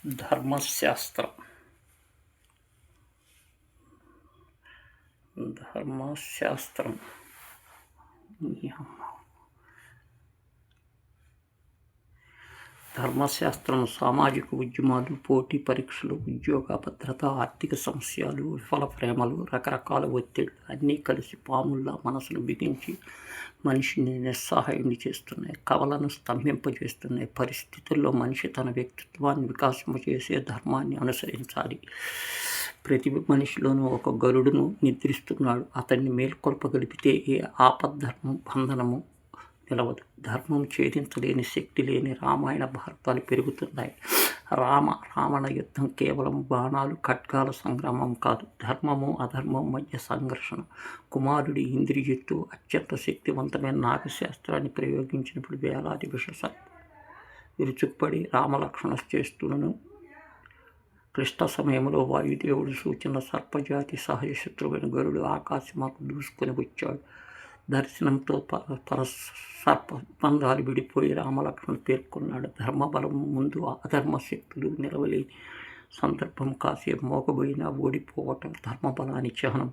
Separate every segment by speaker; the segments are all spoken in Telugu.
Speaker 1: ధర్మశాస్త్రం ధర్మశాస్త్రం ధర్మశాస్త్రం సామాజిక ఉద్యమాలు, పోటీ పరీక్షలు, ఉద్యోగ భద్రత, ఆర్థిక సమస్యలు, విఫల ప్రేమలు, రకరకాల ఒత్తిళ్లు అన్నీ కలిసి పాముల్లా మనసును బిగించి మనిషిని నిస్సహాయుని చేస్తున్నాయి. కవలను స్తంభింపజేస్తున్నాయి. పరిస్థితుల్లో మనిషి తన వ్యక్తిత్వాన్ని వికాసింపజేసే ధర్మాన్ని అనుసరించాలి. ప్రతి మనిషిలోనూ ఒక గరుడును నిద్రిస్తున్నాడు. అతన్ని మేల్కొల్పగలిపితే ఏ ఆపద్ధర్మం బంధనము నిలవదు. ధర్మం ఛేదించలేని శక్తి లేని రామాయణ భారతాలు పెరుగుతున్నాయి. రావణ యుద్ధం కేవలం బాణాలు ఖడ్గాల సంగ్రామం కాదు, ధర్మము అధర్మం మధ్య సంఘర్షణ. కుమారుడి ఇంద్రియత్తు అత్యంత శక్తివంతమైన నాగశాస్త్రాన్ని ప్రయోగించినప్పుడు వేలాది విరుచుకుపడి రామలక్ష్మణ చేస్తులను క్లిష్ట సమయంలో వాయుదేవుడు సూచన సర్పజాతి సహజ శత్రువైన గరుడు ఆకాశమాకు దూసుకొని వచ్చాడు. దర్శనంతో సర్పబంధాలు విడిపోయి రామలక్ష్మణుడు పేర్కొన్నాడు. ధర్మబలం ముందు అధర్మ శక్తులు నిలవలేని సందర్భం. కాసేపు మోగబోయినా ఓడిపోవటం ధర్మబలాన్ని చిహ్నం.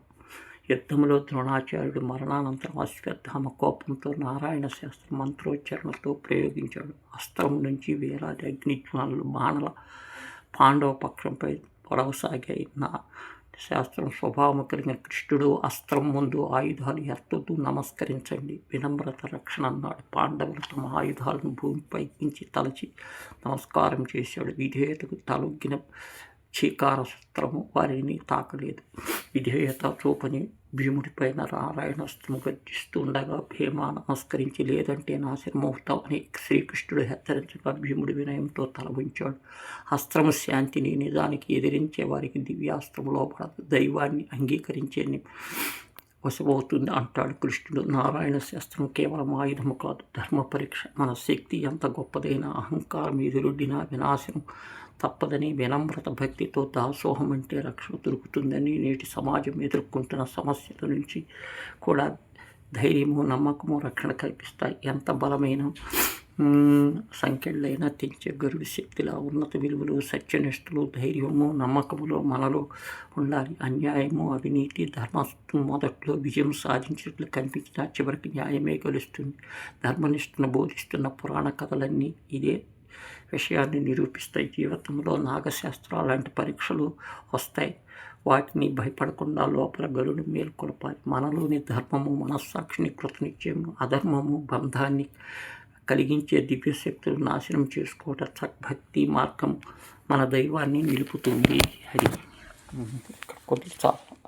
Speaker 1: యుద్ధంలో ద్రోణాచార్యుడు మరణానంతరం అశ్వత్థామ కోపంతో నారాయణ శాస్త్ర మంత్రోచ్చరణతో ప్రయోగించాడు. అస్త్రం నుంచి వేలాది అగ్నిజ్వాలలు బాణల పాండవ పక్షంపై పొడవసాగాయి. శాస్త్రం స్వభావం కలిగిన కృష్ణుడు అస్త్రం ముందు ఆయుధాలు ఎత్తుతూ నమస్కరించండి, వినమ్రత రక్షణ అన్నాడు. పాండవులు తమ ఆయుధాలను భూమిపై ఉంచి తలచి నమస్కారం చేశాడు. విధేయతకు తలొగ్గిన చీకారసూత్రము వారిని తాకలేదు. విధేయత చూపని భీముడిపైన నారాయణాస్త్రము గర్జిస్తుండగా భీమా నమస్కరించి లేదంటే నాశనమవుతామని శ్రీకృష్ణుడు హెచ్చరించగా భీముడి వినయంతో తల ఉంచాడు. అస్త్రము శాంతిని నిజానికి ఎదిరించే వారికి దివ్యాస్త్రము లోపడదు, దైవాన్ని అంగీకరించే వశమవుతుంది అంటాడు కృష్ణుడు. నారాయణ శాస్త్రం కేవలం ఆయుధము కాదు, ధర్మ పరీక్ష. మన శక్తి ఎంత గొప్పదైనా అహంకారం ఎదురొడ్డినా వినాశనం తప్పదని, వినమ్రత భక్తితో దాసోహం అంటే రక్షణ దొరుకుతుందని నేటి సమాజం ఎదుర్కొంటున్న సమస్యల నుంచి కూడా ధైర్యము, నమ్మకము రక్షణ కల్పిస్తాయి. ఎంత బలమైన సంఖ్యలైనా తెంచే గరుడి శక్తిలా ఉన్నత విలువలు, సత్యనిష్టలు, ధైర్యము, నమ్మకములో మనలో ఉండాలి. అన్యాయము, అవినీతి, ధర్మత్వం మొదట్లో విజయం సాధించినట్లు కనిపించినా చివరికి న్యాయమే గెలుస్తుంది. ధర్మనిష్టను బోధిస్తున్న పురాణ కథలన్నీ ఇదే విషయాన్ని నిరూపిస్తాయి. జీవితంలో నాగశాస్త్రాలు లాంటి పరీక్షలు వస్తాయి. వాటిని భయపడకుండా లోపల గరుడు మేల్కొల్పాలి. మనలోని ధర్మము మనస్సాక్షిని కృతనిశ్చయము, అధర్మము బంధాన్ని కలిగించే దివ్యశక్తులు నాశనం చేసుకోవటం భక్తి మార్గం మన దైవాన్ని నిలుపుతుంది. అది కొద్ది చాలు.